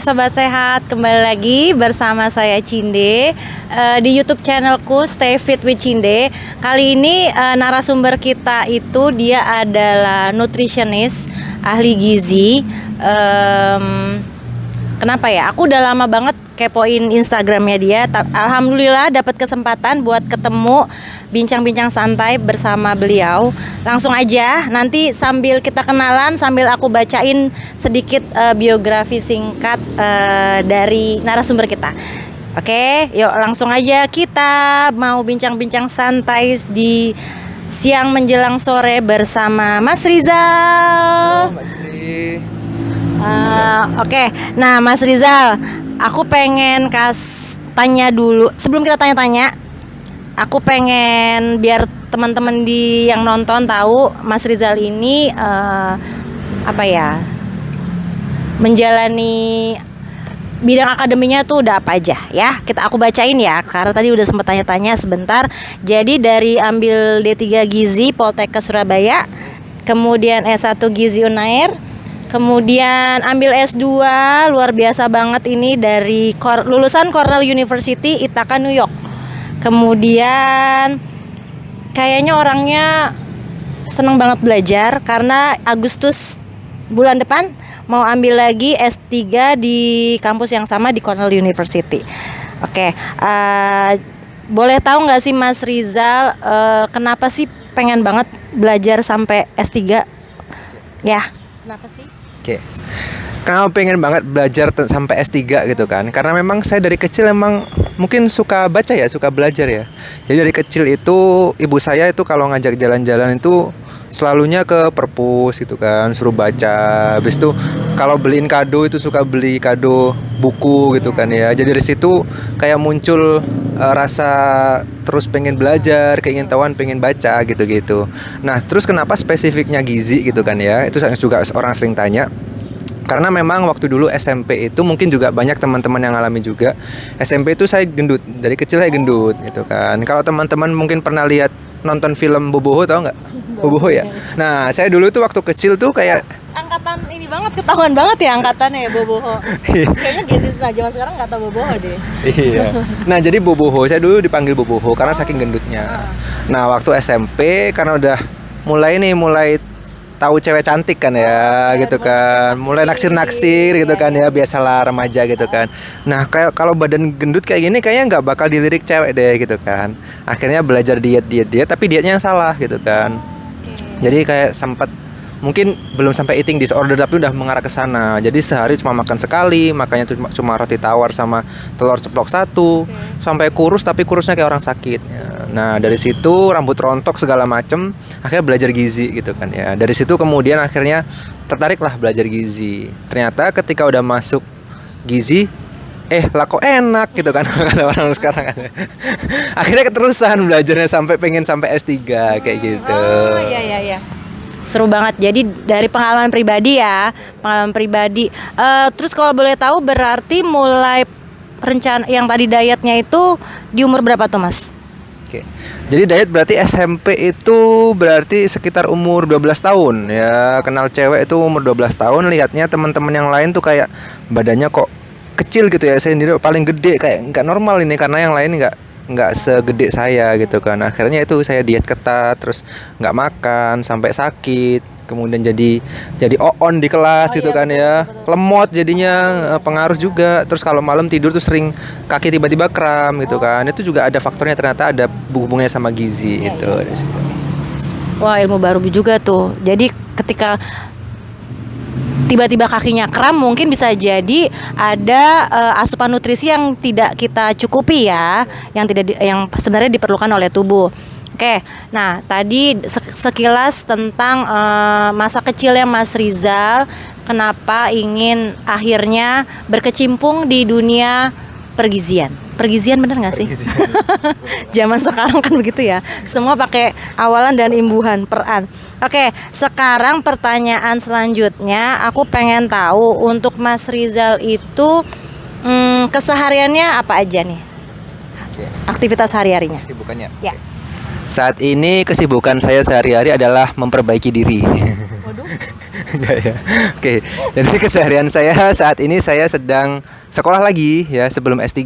Sobat Sehat, kembali lagi bersama saya Cinde di YouTube channelku Stay Fit with Cinde. Kali ini narasumber kita itu dia adalah nutritionist, ahli gizi. Kenapa ya? Aku udah lama banget kepoin Instagramnya dia. Alhamdulillah dapat kesempatan buat ketemu, bincang-bincang santai bersama beliau. Langsung aja, nanti sambil kita kenalan, sambil aku bacain sedikit biografi singkat dari narasumber kita. Oke, yuk langsung aja kita mau bincang-bincang santai di siang menjelang sore bersama Mas Rizal. Halo Mbak Sri. Oke, nah Mas Rizal, aku pengen tanya dulu. Sebelum kita tanya-tanya, aku pengen biar teman-teman yang nonton tahu Mas Rizal ini menjalani bidang akademinya tuh udah apa aja ya. Aku bacain ya, karena tadi udah sempat tanya-tanya sebentar. Jadi dari ambil D3 Gizi Poltekkes Surabaya, kemudian S1 Gizi Unair, kemudian ambil S2 luar biasa banget ini dari lulusan Cornell University Ithaca New York. Kemudian kayaknya orangnya seneng banget belajar karena Agustus bulan depan mau ambil lagi S3 di kampus yang sama di Cornell University. Oke, boleh tahu nggak sih Mas Rizal kenapa sih pengen banget belajar sampai S3? Ya, kenapa sih? Oke. Kenapa pengen banget belajar sampai S3 gitu kan? Karena memang saya dari kecil emang mungkin suka baca ya, suka belajar ya. Jadi dari kecil itu ibu saya itu kalau ngajak jalan-jalan itu selalunya ke perpus gitu kan, suruh baca. Habis itu kalau beliin kado itu suka beli kado buku gitu kan ya. Jadi dari situ kayak muncul rasa terus pengen belajar, keingintahuan pengen baca gitu-gitu. Nah, terus kenapa spesifiknya gizi gitu kan ya? Itu juga orang sering tanya. Karena memang waktu dulu SMP itu mungkin juga banyak teman-teman yang alami juga. SMP itu saya gendut, dari kecil saya gendut gitu kan. Kalau teman-teman mungkin pernah lihat nonton film Boboho, tahu nggak? Boboho ya. Nah, saya dulu tuh waktu kecil tuh kayak angkatan ini banget, ketahuan banget ya angkatannya ya Boboho. Kayaknya Gesis zaman sekarang nggak tahu Boboho deh. Iya. Nah, jadi Boboho, saya dulu dipanggil Boboho karena saking gendutnya. Nah, waktu SMP karena udah mulai tahu cewek cantik kan ya, gitu kan, mulai naksir-naksir gitu kan ya, biasalah remaja gitu kan. Nah, kalau badan gendut kayak gini kayaknya nggak bakal dilirik cewek deh gitu kan. Akhirnya belajar diet, tapi dietnya yang salah gitu kan. Jadi kayak sempat mungkin belum sampai eating disorder tapi udah mengarah ke sana. Jadi sehari cuma makan sekali, makanya cuma roti tawar sama telur ceplok satu. Sampai kurus, tapi kurusnya kayak orang sakit. Nah, dari situ rambut rontok segala macem, akhirnya belajar gizi gitu kan ya. Dari situ kemudian akhirnya tertariklah belajar gizi. Ternyata ketika udah masuk gizi, lah kok enak gitu kan kata orang sekarang kan. Akhirnya keterusan belajarnya pengen sampai S3 kayak gitu. Oh, iya. Seru banget. Jadi dari pengalaman pribadi ya, terus kalau boleh tahu berarti mulai rencana yang tadi dietnya itu di umur berapa tuh Mas? Oke. Jadi diet berarti SMP itu berarti sekitar umur 12 tahun ya. Kenal cewek itu umur 12 tahun, lihatnya teman-teman yang lain tuh kayak badannya kok kecil gitu ya. Saya sendiri paling gede, kayak nggak normal ini karena yang lain nggak segede saya gitu kan. Akhirnya itu saya diet ketat, terus nggak makan sampai sakit, kemudian jadi on di kelas gitu kan ya, lemot jadinya, pengaruh juga. Terus kalau malam tidur tuh sering kaki tiba-tiba kram gitu kan. Itu juga ada faktornya, ternyata ada hubungannya sama gizi itu. Wah, ilmu baru juga tuh. Jadi ketika tiba-tiba kakinya kram, mungkin bisa jadi ada asupan nutrisi yang tidak kita cukupi ya, yang sebenarnya diperlukan oleh tubuh. Oke, nah tadi sekilas tentang masa kecilnya Mas Rizal, kenapa ingin akhirnya berkecimpung di dunia pergizian. Pergizian bener nggak sih? Zaman sekarang kan begitu ya, semua pakai awalan dan imbuhan peran. Oke, sekarang pertanyaan selanjutnya, aku pengen tahu untuk Mas Rizal itu kesehariannya apa aja nih? Aktivitas hari-harinya? Kesibukannya? Ya. Saat ini kesibukan saya sehari-hari adalah memperbaiki diri. Waduh. Enggak ya. Oke. Jadi keseharian saya saat ini saya sedang sekolah lagi ya sebelum S3.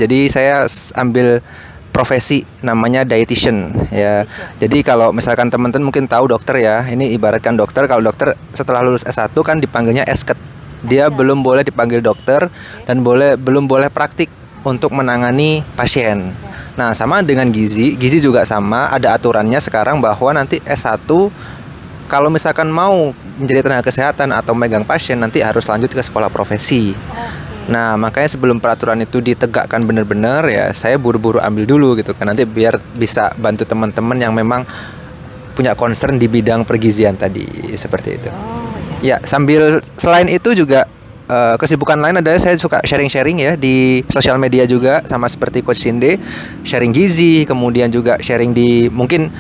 Jadi saya ambil profesi namanya dietitian ya. Jadi kalau misalkan teman-teman mungkin tahu dokter ya, ini ibaratkan dokter, kalau dokter setelah lulus S1 kan dipanggilnya esket. Dia belum boleh dipanggil dokter dan belum boleh praktik untuk menangani pasien. Nah, sama dengan gizi juga sama, ada aturannya sekarang bahwa nanti S1 kalau misalkan mau menjadi tenaga kesehatan atau megang pasien nanti harus lanjut ke sekolah profesi. Nah, makanya sebelum peraturan itu ditegakkan benar-benar ya, saya buru-buru ambil dulu gitu kan, nanti biar bisa bantu teman-teman yang memang punya concern di bidang pergizian tadi, seperti itu. Ya, sambil selain itu juga kesibukan lain adalah saya suka sharing-sharing ya di sosial media juga, sama seperti Coach Sinde, sharing gizi, kemudian juga sharing di mungkin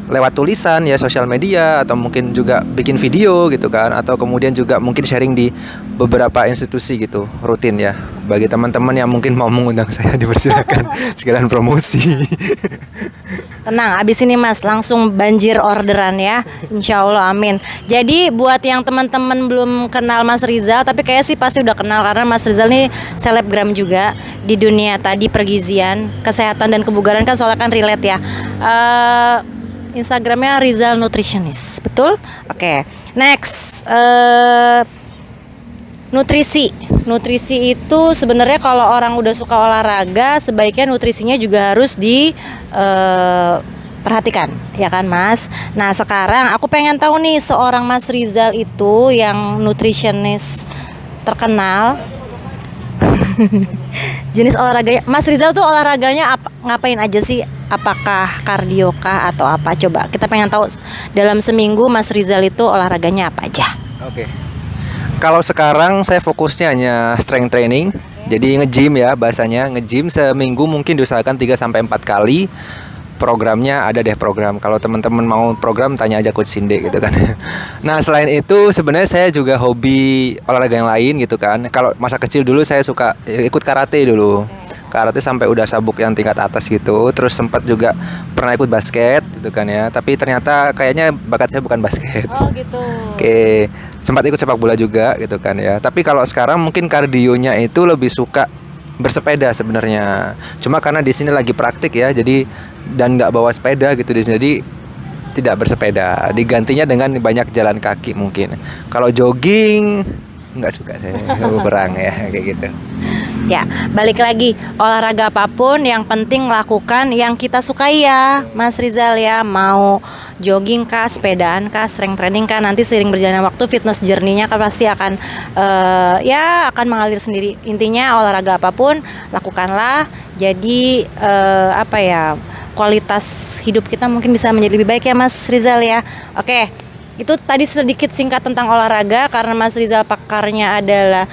lewat tulisan ya sosial media, atau mungkin juga bikin video gitu kan, atau kemudian juga mungkin sharing di beberapa institusi gitu rutin ya. Bagi teman-teman yang mungkin mau mengundang saya dipersilakan sekalian promosi. Tenang, abis ini Mas langsung banjir orderan ya, insya Allah, amin. Jadi buat yang teman-teman belum kenal Mas Rizal, tapi kayaknya sih pasti udah kenal karena Mas Rizal nih selebgram juga di dunia tadi pergizian, kesehatan dan kebugaran kan soalnya kan relate ya. Instagramnya Rizal Nutritionist, betul? Oke. Next, nutrisi itu sebenarnya kalau orang udah suka olahraga sebaiknya nutrisinya juga harus perhatikan ya kan Mas. Nah sekarang aku pengen tahu nih, seorang Mas Rizal itu yang nutritionist terkenal jenis olahraganya Mas Rizal tuh olahraganya ngapain aja sih? Apakah kardio kah atau apa? Coba kita pengen tahu dalam seminggu Mas Rizal itu olahraganya apa aja. Oke. Kalau sekarang saya fokusnya hanya strength training. Jadi nge-gym ya bahasanya, nge-gym seminggu mungkin diusahakan 3 sampai 4 kali. Programnya ada deh program. Kalau teman-teman mau program tanya aja Coach Sinde gitu kan. Nah, selain itu sebenarnya saya juga hobi olahraga yang lain gitu kan. Kalau masa kecil dulu saya suka ikut karate dulu. Karate sampai udah sabuk yang tingkat atas gitu. Terus sempat juga pernah ikut basket gitu kan ya. Tapi ternyata kayaknya bakat saya bukan basket. Oh gitu. Oke, sempat ikut sepak bola juga gitu kan ya. Tapi kalau sekarang mungkin kardionya itu lebih suka bersepeda sebenarnya. Cuma karena di sini lagi praktik ya, jadi dan nggak bawa sepeda gitu di sini, jadi tidak bersepeda. Digantinya dengan banyak jalan kaki mungkin. Kalau jogging nggak suka saya, kurang ya kayak gitu. Ya, balik lagi, olahraga apapun yang penting lakukan yang kita sukai ya Mas Rizal ya. Mau jogging kah, sepedaan kah, strength training kah, nanti seiring berjalannya waktu fitness journey-nya kan pasti akan akan mengalir sendiri. Intinya olahraga apapun lakukanlah. Jadi kualitas hidup kita mungkin bisa menjadi lebih baik ya Mas Rizal ya. Oke, itu tadi sedikit singkat tentang olahraga karena Mas Rizal pakarnya adalah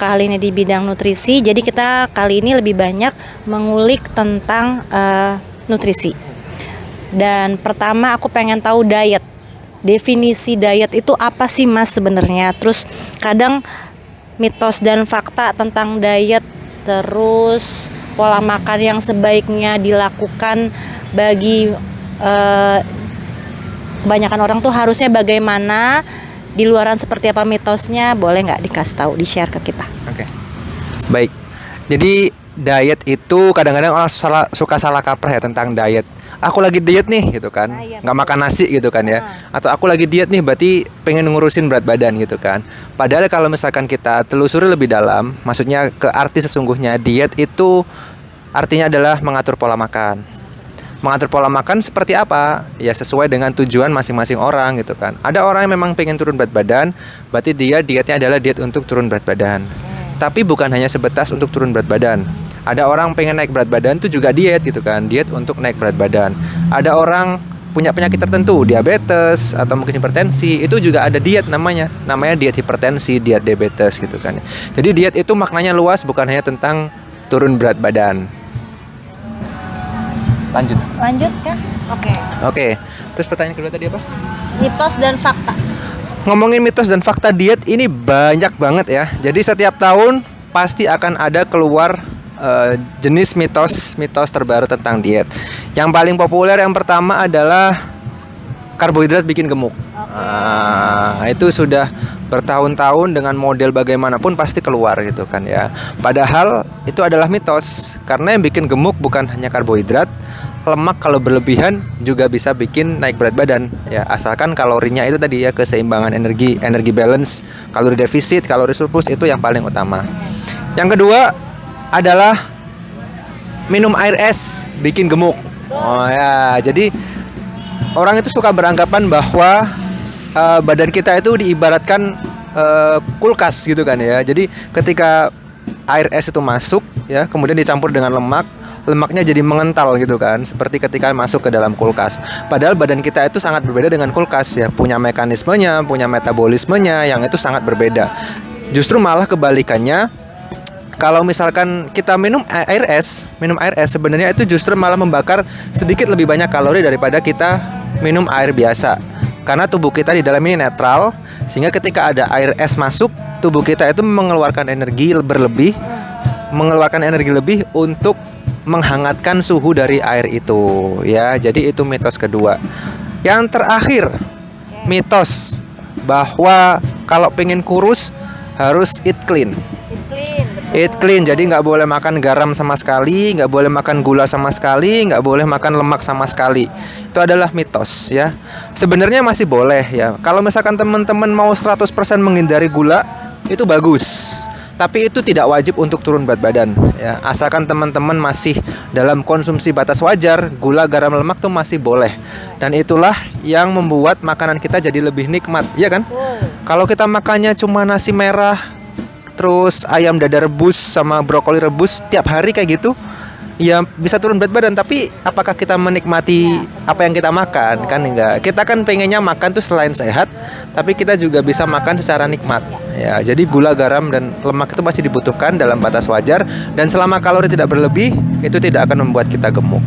keahliannya di bidang nutrisi. Jadi kita kali ini lebih banyak mengulik tentang nutrisi. Dan pertama aku pengen tahu diet. Definisi diet itu apa sih Mas sebenarnya? Terus kadang mitos dan fakta tentang diet, terus pola makan yang sebaiknya dilakukan bagi kebanyakan orang tuh harusnya bagaimana, di luaran seperti apa mitosnya, boleh nggak dikasih tahu, di-share ke kita? Oke. Baik. Jadi diet itu kadang-kadang orang suka salah kaprah ya tentang diet. Aku lagi diet nih gitu kan, nggak makan nasi gitu kan ya. Atau aku lagi diet nih berarti pengen ngurusin berat badan gitu kan. Padahal kalau misalkan kita telusuri lebih dalam, maksudnya ke arti sesungguhnya diet itu artinya adalah mengatur pola makan. Mengatur pola makan seperti apa? Ya sesuai dengan tujuan masing-masing orang gitu kan. Ada orang yang memang pengen turun berat badan, berarti dia dietnya adalah diet untuk turun berat badan. Tapi bukan hanya sebatas untuk turun berat badan. Ada orang pengen naik berat badan itu juga diet gitu kan, diet untuk naik berat badan. Ada orang punya penyakit tertentu, diabetes atau mungkin hipertensi, itu juga ada diet namanya diet hipertensi, diet diabetes gitu kan. Jadi diet itu maknanya luas, bukan hanya tentang turun berat badan. Lanjut kan? Oke. Terus pertanyaan kedua tadi apa? Mitos dan fakta. Ngomongin mitos dan fakta diet ini banyak banget ya. Jadi setiap tahun pasti akan ada keluar jenis mitos terbaru tentang diet. Yang paling populer yang pertama adalah karbohidrat bikin gemuk. Itu sudah bertahun-tahun dengan model bagaimanapun pasti keluar gitu kan ya. Padahal itu adalah mitos, karena yang bikin gemuk bukan hanya karbohidrat, lemak kalau berlebihan juga bisa bikin naik berat badan ya, asalkan kalorinya itu tadi ya, keseimbangan energi balance, kalori defisit, kalori surplus itu yang paling utama. Yang kedua adalah minum air es bikin gemuk. Oh ya, jadi orang itu suka beranggapan bahwa badan kita itu diibaratkan kulkas gitu kan ya. Jadi ketika air es itu masuk ya, kemudian dicampur dengan lemaknya jadi mengental gitu kan, seperti ketika masuk ke dalam kulkas. Padahal badan kita itu sangat berbeda dengan kulkas ya, punya mekanismenya, punya metabolismenya yang itu sangat berbeda. Justru malah kebalikannya, kalau misalkan kita minum air es sebenarnya itu justru malah membakar sedikit lebih banyak kalori daripada kita minum air biasa. Karena tubuh kita di dalam ini netral, sehingga ketika ada air es masuk, tubuh kita itu mengeluarkan energi lebih untuk menghangatkan suhu dari air itu ya. Jadi itu mitos kedua. Yang terakhir, mitos bahwa kalau pengen kurus harus eat clean. Eat clean, jadi nggak boleh makan garam sama sekali, nggak boleh makan gula sama sekali, nggak boleh makan lemak sama sekali. Itu adalah mitos ya. Sebenarnya masih boleh ya. Kalau misalkan teman-teman mau 100% menghindari gula, itu bagus. Tapi itu tidak wajib untuk turun berat badan ya. Asalkan teman-teman masih dalam konsumsi batas wajar, gula, garam, lemak tuh masih boleh. Dan itulah yang membuat makanan kita jadi lebih nikmat, ya kan? Kalau kita makannya cuma nasi merah, terus ayam dada rebus sama brokoli rebus tiap hari kayak gitu, ya bisa turun berat badan. Tapi apakah kita menikmati apa yang kita makan? Kan enggak. Kita kan pengennya makan tuh selain sehat, tapi kita juga bisa makan secara nikmat ya. Jadi gula, garam, dan lemak itu masih dibutuhkan dalam batas wajar, dan selama kalori tidak berlebih, itu tidak akan membuat kita gemuk.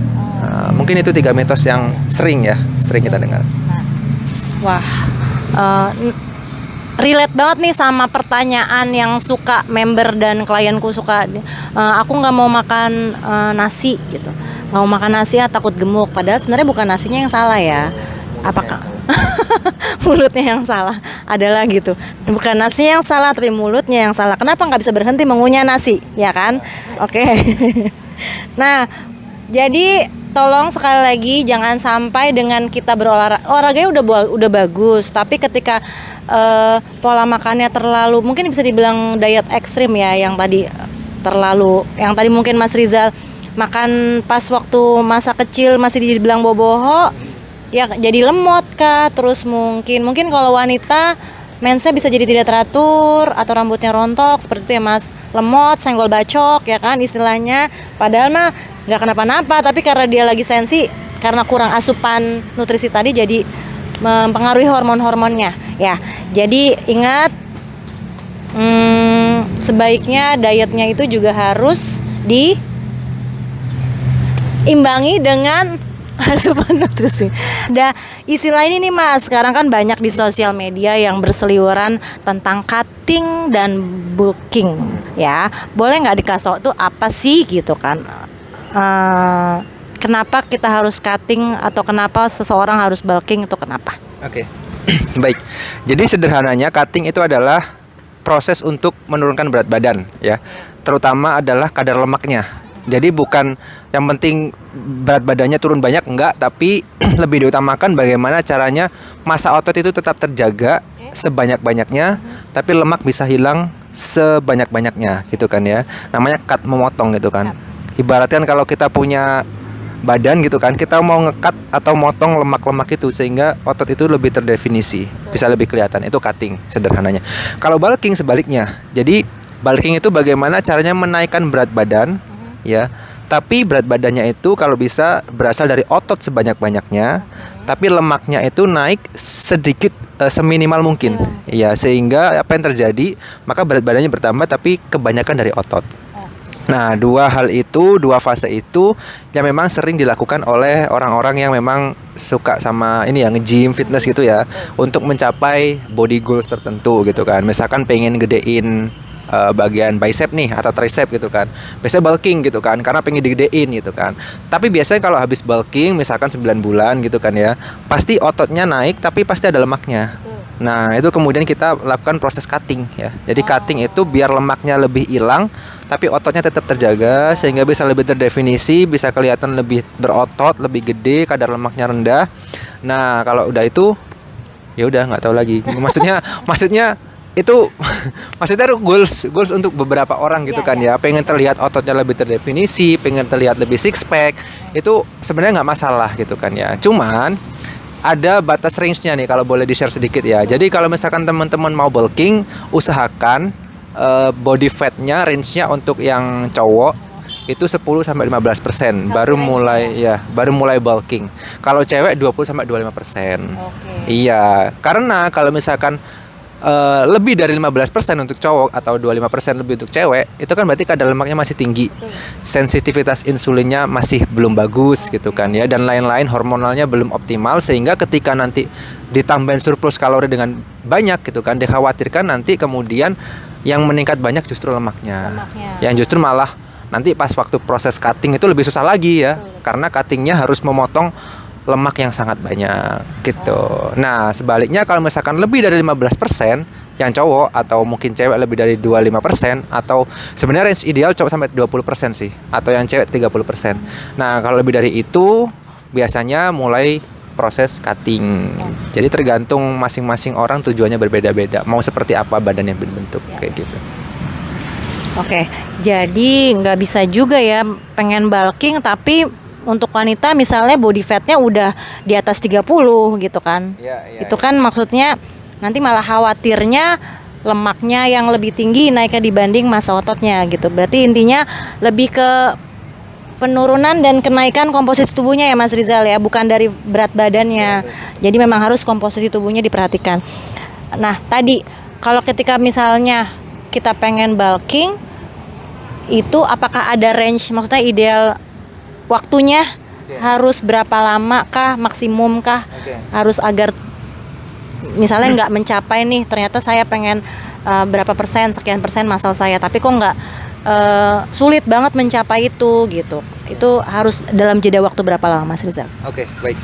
Mungkin itu 3 mitos yang sering kita dengar. Wah, relate banget nih sama pertanyaan yang suka member dan klienku suka, aku nggak mau makan nasi gitu, nggak mau makan nasi takut gemuk. Padahal sebenarnya bukan nasinya yang salah ya, apakah mulutnya yang salah adalah gitu, bukan nasi yang salah tapi mulutnya yang salah. Kenapa nggak bisa berhenti mengunyah nasi ya kan? Oke. Nah, jadi tolong sekali lagi jangan sampai dengan kita olahraganya udah bagus, tapi ketika pola makannya terlalu, mungkin bisa dibilang diet ekstrim ya, yang tadi mungkin Mas Rizal makan pas waktu masa kecil masih dibilang boboho ya, jadi lemot kah. Terus mungkin kalau wanita mensnya bisa jadi tidak teratur atau rambutnya rontok seperti itu ya Mas, lemot, senggol bacok ya kan istilahnya. Padahal mah nggak kenapa-napa, tapi karena dia lagi sensi karena kurang asupan nutrisi tadi, jadi mempengaruhi hormonnya ya. Jadi ingat, sebaiknya dietnya itu juga harus diimbangi dengan asupan nutrisi. Nah, istilah ini nih Mas, sekarang kan banyak di sosial media yang berseliweran tentang cutting dan bulking ya. Boleh nggak dikasih tau tuh apa sih gitu kan? Kenapa kita harus cutting atau kenapa seseorang harus bulking, itu kenapa? Oke. Baik. Jadi sederhananya cutting itu adalah proses untuk menurunkan berat badan ya. Terutama adalah kadar lemaknya. Jadi bukan yang penting berat badannya turun banyak, enggak, tapi lebih diutamakan bagaimana caranya massa otot itu tetap terjaga sebanyak-banyaknya, tapi lemak bisa hilang sebanyak-banyaknya gitu kan ya. Namanya cut, memotong gitu kan. Ibaratkan kalau kita punya badan gitu kan, kita mau nge-cut atau motong lemak-lemak itu sehingga otot itu lebih terdefinisi, bisa lebih kelihatan. Itu cutting sederhananya. Kalau bulking sebaliknya. Jadi bulking itu bagaimana caranya menaikkan berat badan ya, tapi berat badannya itu kalau bisa berasal dari otot sebanyak-banyaknya, tapi lemaknya itu naik sedikit, seminimal mungkin ya, sehingga apa yang terjadi, maka berat badannya bertambah tapi kebanyakan dari otot. Nah, dua fase itu yang memang sering dilakukan oleh orang-orang yang memang suka sama ini ya, nge-gym, fitness gitu ya, untuk mencapai body goals tertentu gitu kan. Misalkan pengen gedein bagian bicep nih atau tricep gitu kan. Biasanya bulking gitu kan karena pengen digedein gitu kan. Tapi biasanya kalau habis bulking misalkan 9 bulan gitu kan ya, pasti ototnya naik tapi pasti ada lemaknya. Nah, itu kemudian kita lakukan proses cutting ya. Jadi cutting itu biar lemaknya lebih hilang tapi ototnya tetap terjaga sehingga bisa lebih terdefinisi, bisa kelihatan lebih berotot, lebih gede, kadar lemaknya rendah. Nah, kalau udah itu ya udah nggak tahu lagi. Maksudnya itu maksudnya itu goals untuk beberapa orang gitu kan ya. Pengen terlihat ototnya lebih terdefinisi, pengen terlihat lebih six pack. Itu sebenarnya nggak masalah gitu kan ya. Cuman ada batas range-nya nih kalau boleh di-share sedikit ya. Jadi kalau misalkan teman-teman mau bulking, usahakan body fat-nya range-nya untuk yang cowok itu 10 sampai 15% baru mulai bulking. Kalau cewek 20 sampai 25%. Iya, karena kalau misalkan lebih dari 15% untuk cowok atau 25% lebih untuk cewek, itu kan berarti kadar lemaknya masih tinggi. Sensitivitas insulinnya masih belum bagus gitu kan ya, dan lain-lain hormonalnya belum optimal sehingga ketika nanti ditambahin surplus kalori dengan banyak gitu kan, dikhawatirkan nanti kemudian yang meningkat banyak justru lemaknya. Yang justru malah nanti pas waktu proses cutting itu lebih susah lagi ya, karena cuttingnya harus memotong lemak yang sangat banyak gitu. Nah, sebaliknya kalau misalkan lebih dari 15% yang cowok atau mungkin cewek lebih dari 25% atau sebenarnya range ideal cowok sampai 20% sih, atau yang cewek 30%. Nah, kalau lebih dari itu biasanya mulai proses cutting. Jadi tergantung masing-masing orang tujuannya berbeda-beda. Mau seperti apa badannya berbentuk kayak gitu. Oke, jadi nggak bisa juga ya pengen bulking tapi untuk wanita misalnya body fatnya udah di atas 30 gitu kan. Itu kan maksudnya nanti malah khawatirnya lemaknya yang lebih tinggi naiknya dibanding massa ototnya gitu. Berarti intinya lebih ke penurunan dan kenaikan komposisi tubuhnya ya Mas Rizal ya, bukan dari berat badannya. Jadi memang harus komposisi tubuhnya diperhatikan. Nah, tadi kalau ketika misalnya kita pengen bulking itu apakah ada range, maksudnya ideal waktunya harus berapa lama kah, maksimum kah, harus agar misalnya nggak mencapai nih, ternyata saya pengen berapa persen, sekian persen muscle saya, tapi kok nggak sulit banget mencapai itu gitu. Itu harus dalam jeda waktu berapa lama Mas Rizal? Oke, baik.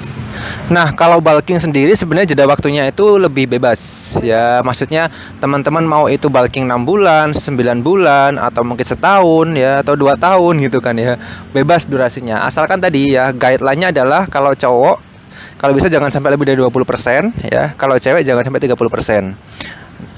Nah, kalau bulking sendiri sebenarnya jeda waktunya itu lebih bebas ya. Maksudnya teman-teman mau itu bulking 6 bulan, 9 bulan atau mungkin setahun ya atau 2 tahun gitu kan ya. Bebas durasinya. Asalkan tadi ya guideline-nya adalah kalau cowok kalau bisa jangan sampai lebih dari 20% ya. Kalau cewek jangan sampai 30%.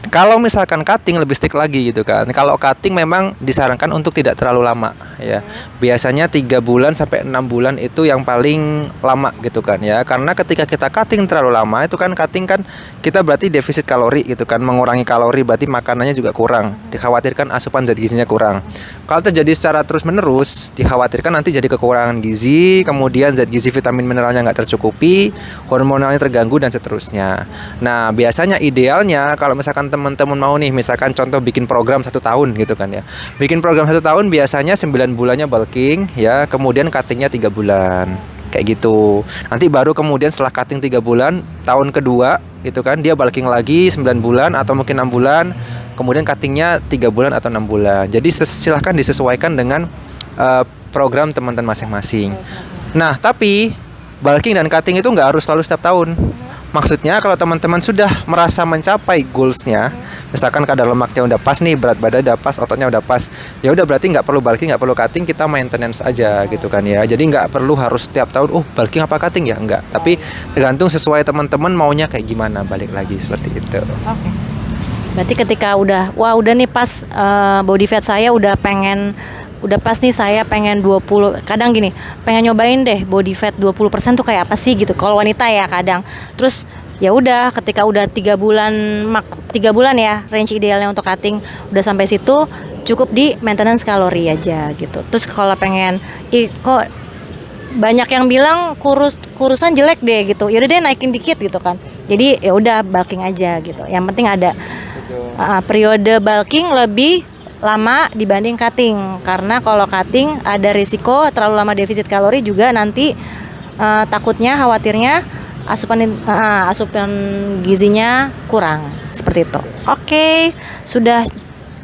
Kalau misalkan cutting lebih strict lagi gitu kan. Kalau cutting memang disarankan untuk tidak terlalu lama ya. Biasanya 3 bulan sampai 6 bulan itu yang paling lama gitu kan ya. Karena ketika kita cutting terlalu lama itu kan cutting kan kita berarti defisit kalori gitu kan, mengurangi kalori, berarti makanannya juga kurang. Dikhawatirkan asupan zat gizinya kurang. Kalau terjadi secara terus-menerus, dikhawatirkan nanti jadi kekurangan gizi, kemudian zat gizi vitamin mineralnya nggak tercukupi, hormonalnya terganggu dan seterusnya. Nah, biasanya idealnya kalau misalkan teman-teman mau nih, misalkan contoh bikin program 1 tahun gitu kan ya. Bikin program 1 tahun biasanya 9 bulannya bulking ya, kemudian cuttingnya 3 bulan. Kayak gitu. Nanti baru kemudian setelah cutting 3 bulan, tahun kedua itu kan dia bulking lagi 9 bulan atau mungkin 6 bulan, kemudian cuttingnya 3 bulan atau 6 bulan. Jadi silahkan disesuaikan dengan program teman-teman masing-masing. Nah, tapi bulking dan cutting itu nggak harus selalu setiap tahun. Maksudnya kalau teman-teman sudah merasa mencapai goalsnya, misalkan kadar lemaknya udah pas nih, berat badan udah pas, ototnya udah pas, ya udah berarti nggak perlu bulking, nggak perlu cutting, kita maintenance aja gitu kan ya. Jadi nggak perlu harus setiap tahun, bulking apa cutting ya, enggak. Tapi tergantung sesuai teman-teman maunya kayak gimana, balik lagi seperti itu. Oke. Berarti ketika udah nih pas body fat saya udah pas nih, saya pengen 20, kadang gini, pengen nyobain deh body fat 20% tuh kayak apa sih gitu kalau wanita ya kadang. Terus ya udah ketika udah 3 bulan ya range idealnya untuk cutting udah sampai situ, cukup di maintenance kalori aja gitu. Terus kalau pengen kok banyak yang bilang kurusan jelek deh gitu, yaudah deh naikin dikit gitu kan. Jadi ya udah bulking aja gitu. Yang penting ada periode bulking lebih lama dibanding cutting, karena kalau cutting ada risiko terlalu lama defisit kalori juga, nanti takutnya khawatirnya asupan gizinya kurang seperti itu. Oke, sudah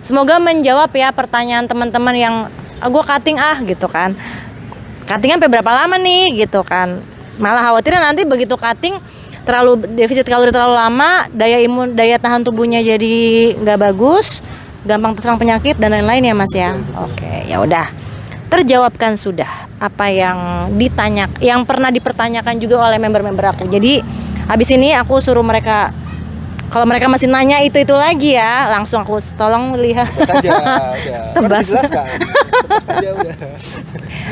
semoga menjawab ya pertanyaan teman-teman yang gue cutting gitu kan. Cutting sampai berapa lama nih gitu kan. Malah khawatirnya nanti begitu cutting terlalu defisit kalori terlalu lama, daya tahan tubuhnya jadi nggak bagus, gampang terserang penyakit dan lain-lain ya Mas ya. Oke, ya udah. Terjawabkan sudah apa yang yang pernah dipertanyakan juga oleh member-member aku. Jadi habis ini aku suruh mereka, kalau mereka masih nanya itu lagi ya, langsung aku tolong lihat. Tebas.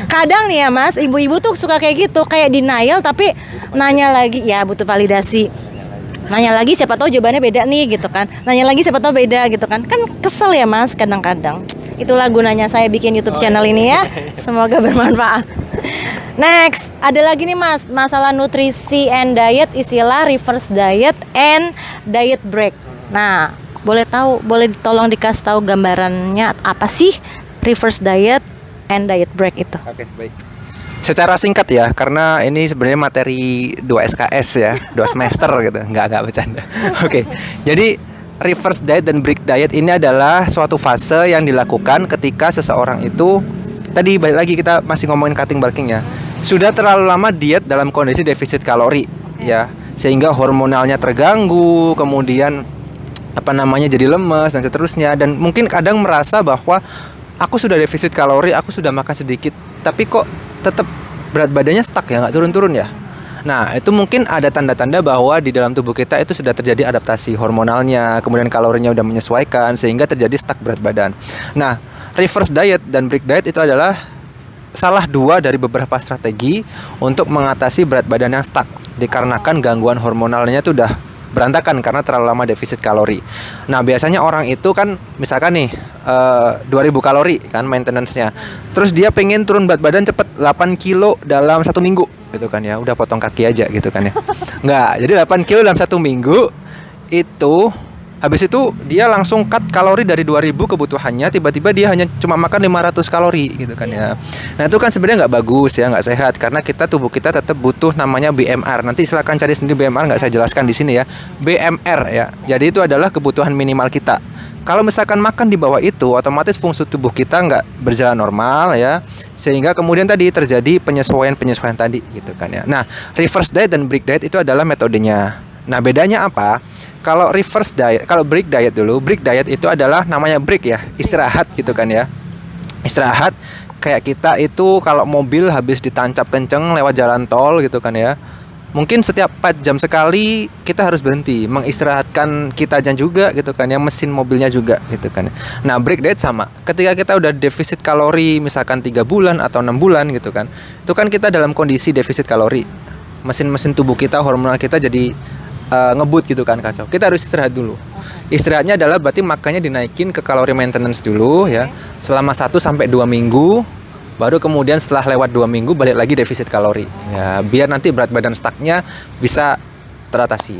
Kadang nih ya Mas, ibu-ibu tuh suka kayak gitu, kayak denial tapi nanya lagi, ya butuh validasi. Nanya lagi siapa tahu jawabannya beda nih gitu kan. Nanya lagi siapa tahu beda gitu kan. Kan kesel ya Mas kadang-kadang. Itulah gunanya saya bikin YouTube channel ini ya. Semoga bermanfaat. Next, ada lagi nih Mas, masalah nutrisi and diet, istilah reverse diet and diet break. Nah, boleh tolong dikasih tahu gambarannya apa sih reverse diet and diet break itu? Oke, baik. Secara singkat ya, karena ini sebenarnya materi 2 SKS ya, 2 semester gitu. Enggak bercanda. Oke. Jadi reverse diet dan break diet ini adalah suatu fase yang dilakukan ketika seseorang itu, tadi balik lagi kita masih ngomongin cutting bulking ya, sudah terlalu lama diet dalam kondisi defisit kalori ya, sehingga hormonalnya terganggu, kemudian jadi lemes dan seterusnya, dan mungkin kadang merasa bahwa aku sudah defisit kalori, aku sudah makan sedikit, tapi kok tetap berat badannya stuck ya, nggak turun-turun ya. Nah, itu mungkin ada tanda-tanda bahwa di dalam tubuh kita itu sudah terjadi adaptasi hormonalnya, kemudian kalorinya udah menyesuaikan sehingga terjadi stuck berat badan. Nah, reverse diet dan break diet itu adalah salah dua dari beberapa strategi untuk mengatasi berat badan yang stuck dikarenakan gangguan hormonalnya itu udah berantakan karena terlalu lama defisit kalori. Nah, biasanya orang itu kan misalkan nih 2000 kalori kan maintenance-nya. Terus dia pengen turun berat badan cepet 8 kilo dalam 1 minggu gitu kan ya. Udah potong kaki aja gitu kan ya. Nggak, jadi 8 kilo dalam 1 minggu itu habis itu dia langsung cut kalori dari 2000 kebutuhannya, tiba-tiba dia hanya cuma makan 500 kalori gitu kan ya. Nah, itu kan sebenarnya nggak bagus ya, nggak sehat, karena tubuh kita tetap butuh namanya BMR. Nanti silakan cari sendiri BMR, nggak saya jelaskan di sini ya. BMR ya. Jadi itu adalah kebutuhan minimal kita. Kalau misalkan makan di bawah itu, otomatis fungsi tubuh kita nggak berjalan normal ya, sehingga kemudian tadi terjadi penyesuaian tadi gitu kan ya. Nah, reverse diet dan break diet itu adalah metodenya. Nah, bedanya apa? Kalau reverse diet, kalau break diet dulu, break diet itu adalah namanya break ya, istirahat gitu kan ya. Istirahat kayak kita itu kalau mobil habis ditancap kenceng lewat jalan tol gitu kan ya. Mungkin setiap 4 jam sekali kita harus berhenti, mengistirahatkan kita juga gitu kan ya, mesin mobilnya juga gitu kan. Nah, break diet sama. Ketika kita udah defisit kalori misalkan 3 bulan atau 6 bulan gitu kan. Itu kan kita dalam kondisi defisit kalori. Mesin-mesin tubuh kita, hormonal kita jadi ngebut gitu kan, kacau. Kita harus istirahat dulu. Istirahatnya adalah berarti makannya dinaikin ke kalori maintenance dulu ya, selama 1 sampai 2 minggu. Baru kemudian setelah lewat 2 minggu balik lagi defisit kalori. Ya, biar nanti berat badan stucknya bisa teratasi.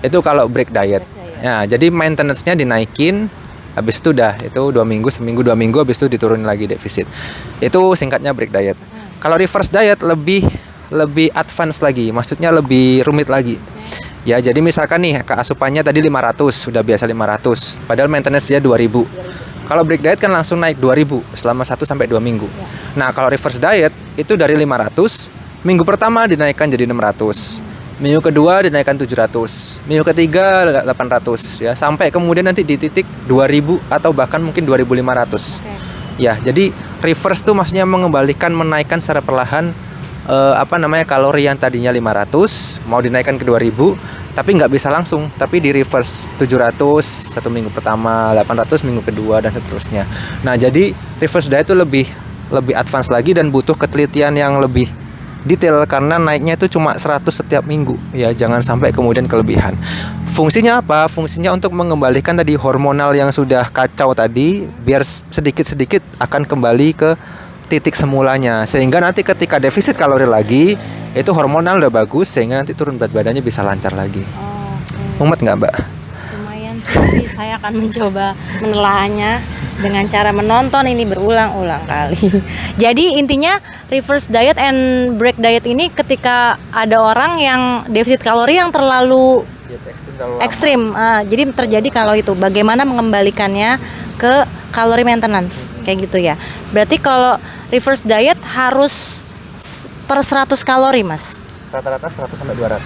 Itu kalau break diet. Ya, jadi maintenance-nya dinaikin, habis itu udah itu 2 minggu, seminggu 2 minggu, habis itu diturunin lagi defisit. Itu singkatnya break diet. Kalau reverse diet lebih advance lagi, maksudnya lebih rumit lagi. Ya, jadi misalkan nih asupannya tadi 500, sudah biasa 500, padahal maintenance-nya 2000. Kalau break diet kan langsung naik 2000 selama 1 sampai 2 minggu. Nah, kalau reverse diet itu dari 500, minggu pertama dinaikkan jadi 600. Minggu kedua dinaikkan 700, minggu ketiga 800 ya, sampai kemudian nanti di titik 2000 atau bahkan mungkin 2500. Ya, jadi reverse tuh maksudnya mengembalikan, menaikkan secara perlahan kalori yang tadinya 500 mau dinaikkan ke 2000, tapi nggak bisa langsung, tapi di reverse 700 1 minggu pertama, 800 minggu kedua dan seterusnya. Nah, jadi reverse diet itu lebih advance lagi dan butuh ketelitian yang lebih detail karena naiknya itu cuma 100 setiap minggu ya, jangan sampai kemudian kelebihan. Fungsinya apa? Fungsinya untuk mengembalikan tadi hormonal yang sudah kacau tadi, biar sedikit-sedikit akan kembali ke titik semulanya, sehingga nanti ketika defisit kalori lagi itu hormonal udah bagus, sehingga nanti turun berat badannya bisa lancar lagi. Mumet nggak, Mbak? Lumayan sih, saya akan mencoba menelahnya dengan cara menonton ini berulang-ulang kali. Jadi intinya reverse diet and break diet ini ketika ada orang yang defisit kalori yang terlalu ekstrim. Jadi terjadi kalau itu bagaimana mengembalikannya ke calorie maintenance kayak gitu ya. Berarti kalau reverse diet harus per 100 kalori, Mas. Rata-rata 100 sampai 200.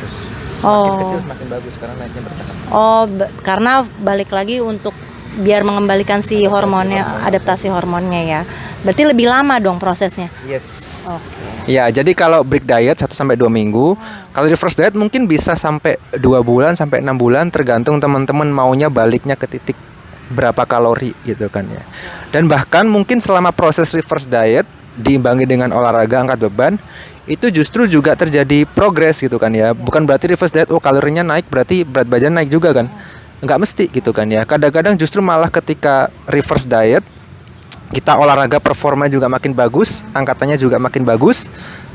Semakin Oh. kecil semakin bagus karena naiknya bertahap. Karena balik lagi untuk biar mengembalikan si hormonnya, adaptasi hormonnya ya. Berarti lebih lama dong prosesnya. Yes. Oke. Ya, jadi kalau break diet 1 sampai 2 minggu, kalau reverse diet mungkin bisa sampai 2 bulan sampai 6 bulan tergantung teman-teman maunya baliknya ke titik berapa kalori gitu kan ya. Dan bahkan mungkin selama proses reverse diet diimbangi dengan olahraga angkat beban, itu justru juga terjadi progres gitu kan ya. Bukan berarti reverse diet kalorinya naik berarti berat badan naik juga kan. Nggak mesti gitu kan ya. Kadang-kadang justru malah ketika reverse diet kita olahraga performa juga makin bagus, angkatannya juga makin bagus.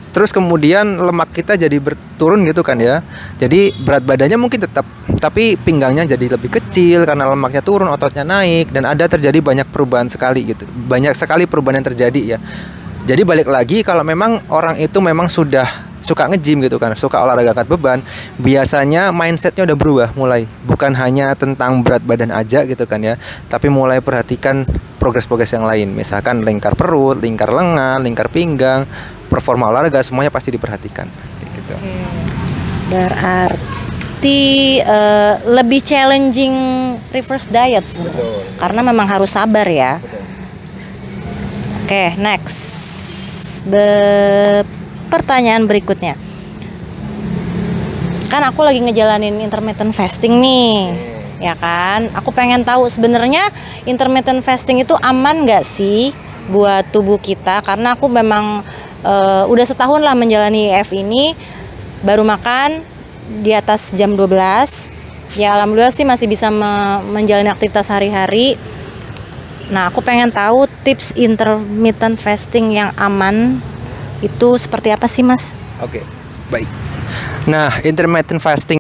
Terus kemudian lemak kita jadi berturun gitu kan ya. Jadi berat badannya mungkin tetap, tapi pinggangnya jadi lebih kecil karena lemaknya turun, ototnya naik, dan ada terjadi banyak perubahan sekali gitu. Banyak sekali perubahan yang terjadi ya. Jadi balik lagi kalau memang orang itu memang sudah suka nge-gym gitu kan, suka olahraga angkat beban, biasanya mindsetnya udah berubah mulai. Bukan hanya tentang berat badan aja gitu kan ya, tapi mulai perhatikan progres-progres yang lain. Misalkan lingkar perut, lingkar lengan, lingkar pinggang, performa olahraga semuanya pasti diperhatikan gitu. Berarti lebih challenging reverse diet sebenarnya. Betul. Karena memang harus sabar ya. Oke, next. Pertanyaan berikutnya. Kan aku lagi ngejalanin intermittent fasting nih. Ya kan? Aku pengen tahu sebenarnya intermittent fasting itu aman nggak sih buat tubuh kita? Karena aku memang udah setahun lah menjalani IF ini, baru makan di atas jam 12. Ya alhamdulillah sih masih bisa menjalani aktivitas sehari-hari. Nah, aku pengen tahu tips intermittent fasting yang aman itu seperti apa sih, Mas? Oke, baik. Nah, intermittent fasting